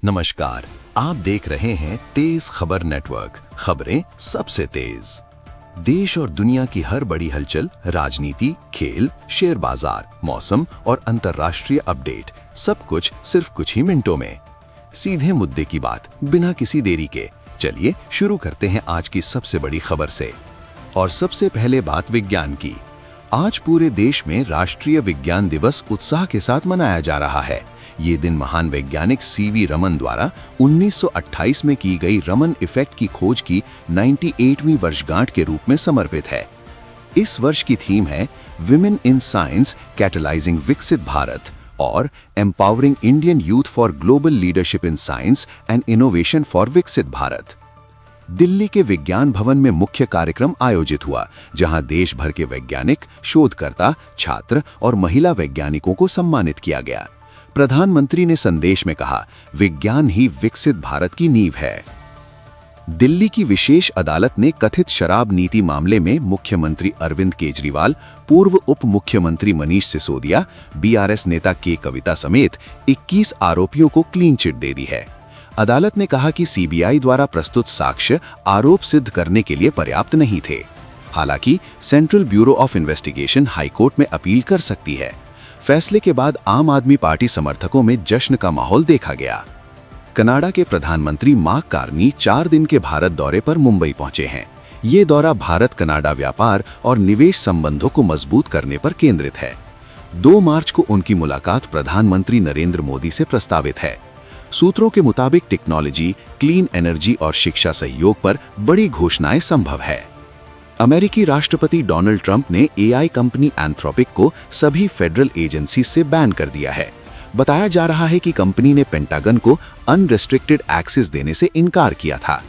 नमस्कार, आप देख रहे हैं तेज खबर नेटवर्क, खबरें सबसे तेज। देश और दुनिया की हर बड़ी हलचल, राजनीति, खेल, शेयर बाजार, मौसम और अंतर्राष्ट्रीय अपडेट, सब कुछ सिर्फ कुछ ही मिनटों में। सीधे मुद्दे की बात, बिना किसी देरी के। चलिए शुरू करते हैं आज की सबसे बड़ी खबर से। और सबसे पहले बात विज्ञान की। आज पूरे देश में राष्ट्रीय विज्ञान दिवस उत्साह के साथ मनाया जा रहा है। ये दिन महान वैज्ञानिक सीवी रमन द्वारा 1928 में की गई रमन इफेक्ट की खोज की 98वीं वर्षगांठ के रूप में समर्पित है। इस वर्ष की थीम है विमेन इन साइंस कैटलाइजिंग विकसित भारत और empowering Indian youth for global leadership in science and innovation for विकसित भारत। दिल्ली के विज्ञान भवन में मुख्य कार्यक्रम आयोजित हुआ, जहां देश भर के वैज्ञानिक, शोधकर्ता, छात्र और महिला वैज्ञानिकों को सम्मानित किया गया। प्रधानमंत्री ने संदेश में कहा, विज्ञान ही विकसित भारत की नींव है। दिल्ली की विशेष अदालत ने कथित शराब नीति मामले में मुख्यमंत्री अरविंद केजरीवाल, पूर्व उप मुख्यमंत्री मनीष सिसोदिया, बीआरएस नेता के कविता समेत 21 आरोपियों को क्लीन चिट दे दी है। अदालत ने कहा कि सीबीआई द्वारा प्रस्तुत साक्ष्य आरोप सिद्ध करने के लिए पर्याप्त नहीं थे। हालांकि central bureau of investigation high court में अपील कर सकती है। फैसले के बाद आम आदमी पार्टी समर्थकों में जश्न का माहौल देखा गया। कनाडा के प्रधानमंत्री मार्क कार्नी 4 दिन के भारत दौरे पर मुंबई पहुंचे हैं। ये दौरा भारत कनाडा व्यापार और निवेश संबंधों को मजबूत करने पर केंद्रित है। 2 मार्च को उनकी मुलाकात प्रधानमंत्री नरेंद्र मोदी से प्रस्तावित है। सूत्रों के मुताबिक टेक्नोलॉजी, क्लीन एनर्जी और शिक्षा सहयोग पर बड़ी घोषणाएं संभव है। अमेरिकी राष्ट्रपति डोनाल्ड ट्रंप ने एआई कंपनी एंथ्रोपिक को सभी फेडरल एजेंसी से बैन कर दिया है। बताया जा रहा है कि कंपनी ने पेंटागन को अनरिस्ट्रिक्टेड एक्सेस देने से इनकार किया था।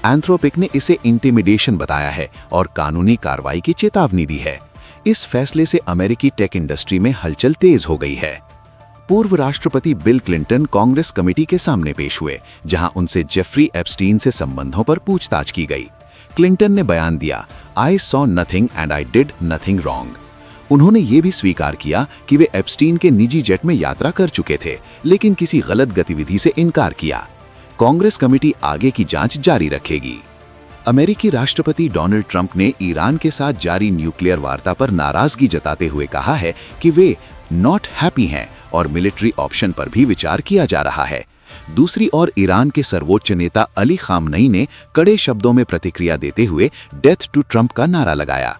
एंथ्रोपिक ने इसे इंटिमिडेशन बताया है और कानूनी कार्रवाई की चेतावनी दी है। इस फैसले से अमेरिकी टेक इंडस्ट्री में हलचल तेज हो गई है। पूर्व राष्ट्रपति बिल क्लिंटन कांग्रेस कमेटी के सामने पेश हुए, जहां उनसे जेफरी एप्स्टीन से संबंधों पर पूछताछ की गई। क्लिंटन ने बयान दिया, I saw nothing and I did nothing wrong. उन्होंने ये भी स्वीकार किया कि वे एप्स्टीन के निजी जेट में यात्रा कर चुके थे, लेकिन किसी गलत गतिविधि से इनकार किया। कांग्रेस कमेटी आगे की जांच जारी रखेगी। अमेरिकी राष्ट्रपति डोनाल्ड ट्रंप ने ईरान के साथ जारी न्यूक्लियर वार्ता पर नाराजगी जताते हुए कहा है कि वे नॉट हैप्पी हैं और मिलिट्री ऑप्शन पर भी विचार किया जा रहा है। दूसरी ओर ईरान के सर्वोच्च नेता अली खामनई ने कड़े शब्दों में प्रतिक्रिया देते हुए डेथ टू ट्रंप का नारा लगाया।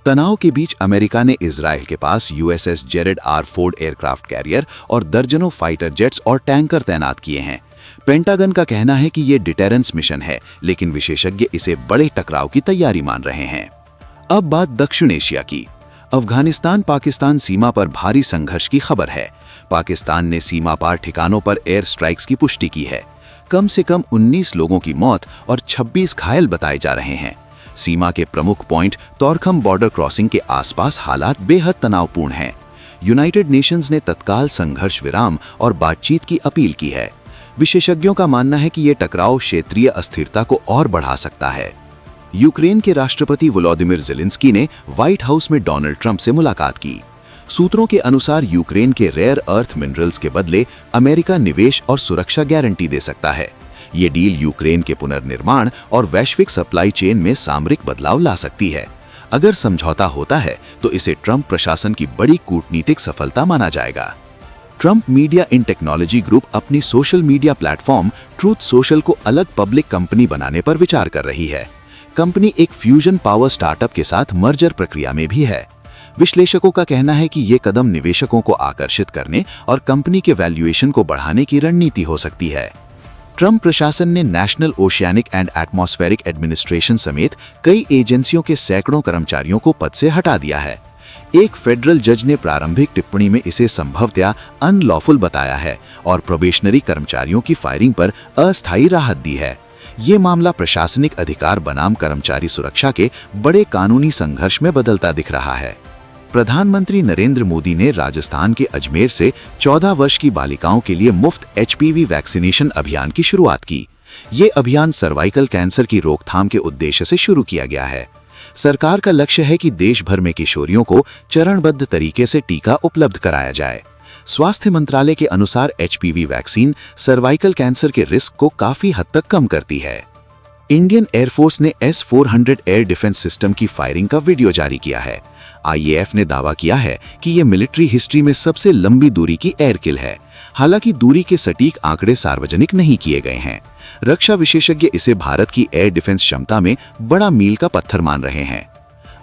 तनाव के बीच अमेरिका ने इजराइल के पास USS Gerald R Ford aircraft carrier और दर्जनों फाइटर जेट्स और टैंकर तैनात किए हैं। पेंटागन का कहना है कि ये डिटेरेंस मिशन है, लेकिन विशेषज्ञ इसे बड़े टकराव की तैयारी मान रहे हैं। अब बात दक्षिण एशिया की। अफगानिस्तान पाकिस्तान सीमा पर भारी संघर्ष की खबर है। पाकिस्तान ने सीमा पार ठिकानों पर एयर स्ट्राइक्स की पुष्टि की है। कम से कम 19 लोगों की मौत और 26 घायल बताए जा रहे हैं। सीमा के प्रमुख पॉइंट तोरखम बॉर्डर क्रॉसिंग के आसपास हालात बेहद तनावपूर्ण हैं। यूनाइटेड नेशंस ने तत्काल संघर्ष विराम और बातचीत की अपील की है। विशेषज्ञों का मानना है कि ये टकराव क्षेत्रीय अस्थिरता को और बढ़ा सकता है। यूक्रेन के राष्ट्रपति वोलोदिमिर ज़ेलेंस्की ने व्हाइट हाउस में डोनाल्ड ट्रंप से मुलाकात की। सूत्रों के अनुसार यूक्रेन के रेयर अर्थ मिनरल्स के बदले अमेरिका निवेश और सुरक्षा गारंटी दे सकता है। ये डील यूक्रेन के पुनर्निर्माण और वैश्विक सप्लाई चेन में सामरिक बदलाव ला सकती है। अगर समझौता होता है तो इसे ट्रंप प्रशासन की बड़ी कूटनीतिक सफलता माना जाएगा। ट्रंप मीडिया इन टेक्नोलॉजी ग्रुप अपनी social media platform truth social को अलग पब्लिक कंपनी बनाने पर विचार कर रही है। कंपनी एक फ्यूजन पावर स्टार्टअप के साथ मर्जर प्रक्रिया में भी है। विश्लेषकों का कहना है कि ये कदम निवेशकों को आकर्षित करने और कंपनी के वैल्यूएशन को बढ़ाने की रणनीति हो सकती है। ट्रंप प्रशासन ने national oceanic and atmospheric administration समेत कई एजेंसियों के सैकड़ों कर्मचारियों को पद से हटा दिया है। एक फेडरल जज ने प्रारंभिक टिप्पणी में इसे संभवतः अनलॉफुल बताया है और प्रोबेशनरी कर्मचारियों की फायरिंग पर अस्थायी राहत दी है। ये मामला प्रशासनिक अधिकार बनाम कर्मचारी सुरक्षा के बड़े कानूनी संघर्ष में बदलता दिख रहा है। प्रधानमंत्री नरेंद्र मोदी ने राजस्थान के अजमेर से 14 वर्ष की बालिकाओं के लिए मुफ्त एचपीवी वैक्सीनेशन अभियान की शुरुआत की। ये अभियान सर्वाइकल कैंसर की रोकथाम के उद्देश्य से शुरू किया गया है। सरकार का लक्ष्य है कि देश भर में किशोरियों को चरणबद्ध तरीके से टीका उपलब्ध कराया जाए। स्वास्थ्य मंत्रालय के अनुसार HPV वैक्सीन सर्वाइकल कैंसर के रिस्क को काफी हद तक कम करती है। इंडियन एयरफोर्स ने S-400 एयर डिफेंस सिस्टम की फायरिंग का वीडियो जारी किया है। IAF ने दावा किया है कि यह मिलिट्री हिस्ट्री में सबसे लंबी दूरी की एयर किल है। हालांकि दूरी के सटीक आंकड़े सार्वजनिक नहीं किए गए हैं। रक्षा विशेषज्ञ इसे भारत की एयर डिफेंस क्षमता में बड़ा मील का पत्थर मान रहे हैं।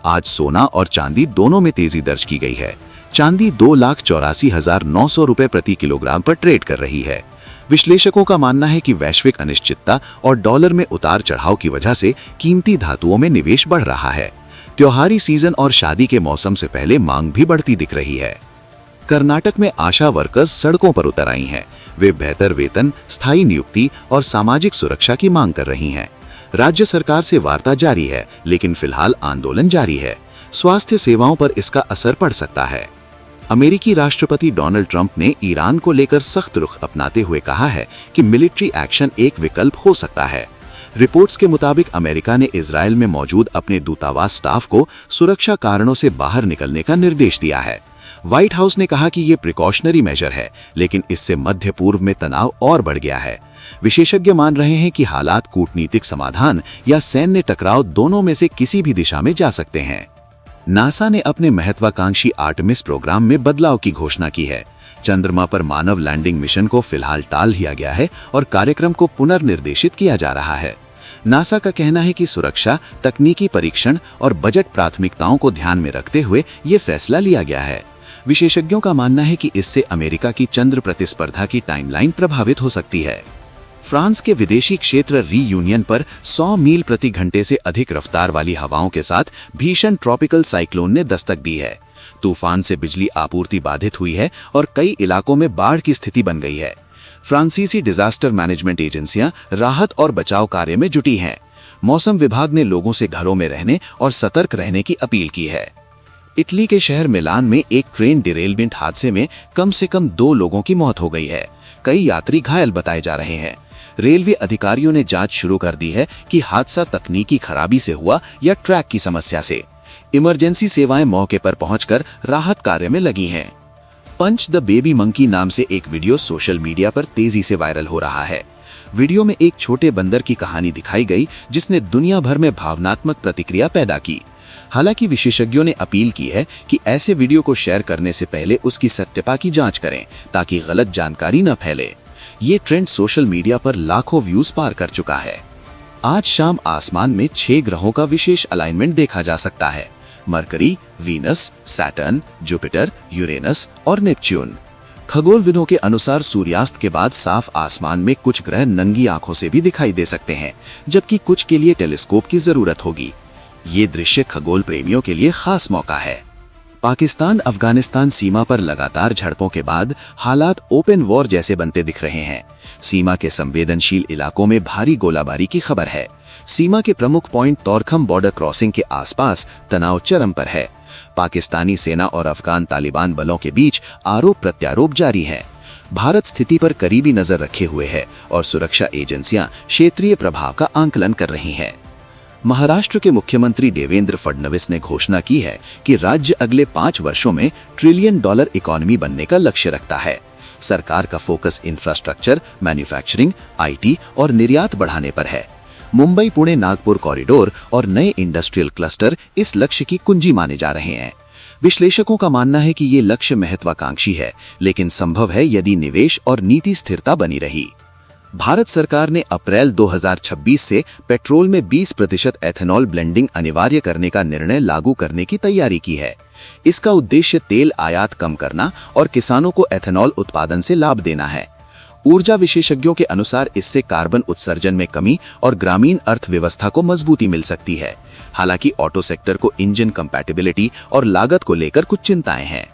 आज सोना और चांदी दोनों में तेजी दर्ज की गई है। चांदी 2,84,900 रुपए प्रति किलोग्राम पर ट्रेड कर रही है। विश्लेषकों का मानना है कि वैश्विक अनिश्चितता और डॉलर में उतार चढ़ाव की वजह से कीमती धातुओं में निवेश बढ़ रहा है। त्योहारी सीजन और शादी के मौसम से पहले मांग भी बढ़ती दिख रही है। कर्नाटक में आशा वर्कर्स सड़कों पर उतर आई हैं। वे बेहतर वेतन, स्थायी नियुक्ति और सामाजिक सुरक्षा की मांग कर रही हैं। राज्य सरकार से वार्ता जारी है, लेकिन फिलहाल आंदोलन जारी है। स्वास्थ्य सेवाओं पर इसका असर पड़ सकता है। अमेरिकी राष्ट्रपति डोनाल्ड ट्रंप ने ईरान को लेकर सख्त रुख अपनाते हुए कहा है कि मिलिट्री एक्शन एक विकल्प हो सकता है। रिपोर्ट्स के मुताबिक अमेरिका ने इजरायल में मौजूद अपने दूतावास स्टाफ को सुरक्षा कारणों से बाहर निकलने का निर्देश दिया है। व्हाइट हाउस ने कहा कि ये प्रिकॉशनरी मेजर है, लेकिन इससे मध्य पूर्व में तनाव और बढ़ गया है। विशेषज्ञ मान रहे हैं कि हालात कूटनीतिक समाधान या सैन्य टकराव दोनों में से किसी भी दिशा में जा सकते हैं। नासा ने अपने महत्वाकांक्षी आर्टेमिस प्रोग्राम में बदलाव की घोषणा की है। चंद्रमा पर मानव लैंडिंग मिशन को फिलहाल टाल दिया गया है और कार्यक्रम को पुनर्निर्देशित किया जा रहा है। नासा का कहना है कि सुरक्षा, तकनीकी परीक्षण और बजट प्राथमिकताओं को ध्यान में रखते हुए ये फैसला लिया गया है। विशेषज्ञों का मानना है कि इससे अमेरिका की चंद्र प्रतिस्पर्धा की टाइमलाइन प्रभावित हो सकती है। फ्रांस के विदेशी क्षेत्र रीयूनियन पर 100 मील प्रति घंटे से अधिक रफ्तार वाली हवाओं के साथ भीषण ट्रॉपिकल साइक्लोन ने दस्तक दी है। तूफान से बिजली आपूर्ति बाधित हुई है और कई इलाकों में बाढ़ की स्थिति बन गई है। फ्रांसीसी डिजास्टर मैनेजमेंट एजेंसियां राहत और बचाव कार्य में जुटी हैं। मौसम विभाग ने लोगों से घरों में रहने और सतर्क रहने की अपील की है। इटली के शहर मिलान में एक ट्रेन डिरेलमेंट हादसे में कम से कम 2 लोगों की मौत हो गई है। कई यात्री घायल बताए जा रहे हैं। रेलवे अधिकारियों ने जांच शुरू कर दी है कि हादसा तकनीकी खराबी से हुआ या ट्रैक की समस्या से। इमरजेंसी सेवाएं मौके पर पहुंचकर राहत कार्य में लगी हैं। पंच द बेबी मंकी नाम से एक वीडियो सोशल मीडिया पर तेजी से वायरल हो रहा है। वीडियो में एक छोटे बंदर की कहानी दिखाई गई जिसने दुनिया भर में भावनात्मक प्रतिक्रिया पैदा की। हालांकि विशेषज्ञों ने अपील की है कि ऐसे वीडियो को शेयर करने से पहले उसकी सत्यता की जांच करें ताकि गलत जानकारी न फैले। ये ट्रेंड सोशल मीडिया पर लाखों व्यूज पार कर चुका है। आज शाम आसमान में 6 ग्रहों का विशेष अलाइनमेंट देखा जा सकता है। Mercury, Venus, Saturn, Jupiter, Uranus और नेपच्यून। खगोलविदों के अनुसार सूर्यास्त के बाद साफ आसमान में कुछ ग्रह नंगी आंखों से भी दिखाई दे सकते हैं, जबकि कुछ के लिए टेलीस्कोप की जरूरत होगी। ये दृश्य खगोल प्रेमियों के लिए खास मौका है। पाकिस्तान अफगानिस्तान सीमा पर लगातार झड़पों के बाद हालात ओपन वॉर जैसे बनते दिख रहे हैं। सीमा के संवेदनशील इलाकों में भारी गोलाबारी की खबर है। सीमा के प्रमुख पॉइंट तोरखम बॉर्डर क्रॉसिंग के आसपास तनाव चरम पर है। पाकिस्तानी सेना और अफगान तालिबान बलों के बीच आरोप प्रत्यारोप जारी है। भारत स्थिति पर करीबी नजर रखे हुए है और सुरक्षा एजेंसियां क्षेत्रीय प्रभाव का आंकलन कर रही हैं। महाराष्ट्र के मुख्यमंत्री देवेंद्र फडणवीस ने घोषणा की है कि राज्य अगले 5 वर्षों में $1 ट्रिलियन इकोनॉमी बनने का लक्ष्य रखता है। सरकार का फोकस इंफ्रास्ट्रक्चर, मैन्युफैक्चरिंग, IT और निर्यात बढ़ाने पर है। मुंबई पुणे नागपुर कॉरिडोर और नए इंडस्ट्रियल क्लस्टर इस लक्ष्य की कुंजी माने जा रहे हैं। विश्लेषकों का मानना है कि ये लक्ष्य महत्वाकांक्षी है, लेकिन संभव है यदि निवेश और नीति स्थिरता बनी रही। भारत सरकार ने अप्रैल 2026 से पेट्रोल में 20% एथेनॉल ब्लेंडिंग अनिवार्य करने का निर्णय लागू करने की तैयारी की है। इसका उद्देश्य तेल आयात कम करना और किसानों को एथेनॉल उत्पादन से लाभ देना है। ऊर्जा विशेषज्ञों के अनुसार इससे कार्बन उत्सर्जन में कमी और ग्रामीण अर्थव्यवस्था को मजबूती मिल सकती है। हालांकि ऑटो सेक्टर को इंजन कंपैटिबिलिटी और लागत को लेकर कुछ चिंताएं हैं।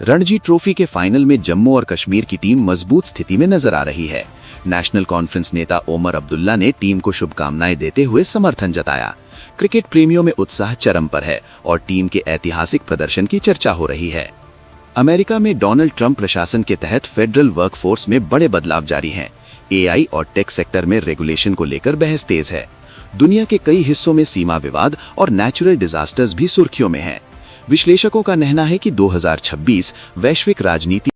रणजी ट्रॉफी के फाइनल में जम्मू और कश्मीर की टीम मजबूत स्थिति में नजर आ रही है। नेशनल कॉन्फ्रेंस नेता ओमर अब्दुल्ला ने टीम को शुभकामनाएं देते हुए समर्थन जताया। क्रिकेट प्रेमियों में उत्साह चरम पर है और टीम के ऐतिहासिक प्रदर्शन की चर्चा हो रही है। अमेरिका में डोनाल्ड ट्रंप प्रशासन के तहत फेडरल वर्कफोर्स में बड़े बदलाव जारी हैं। AI और टेक सेक्टर में रेगुलेशन को लेकर बहस तेज है। दुनिया के कई हिस्सों में सीमा विवाद और नेचुरल डिजास्टर्स भी सुर्खियों में हैं। विश्लेषकों का कहना है कि 2026 वैश्विक राजनीति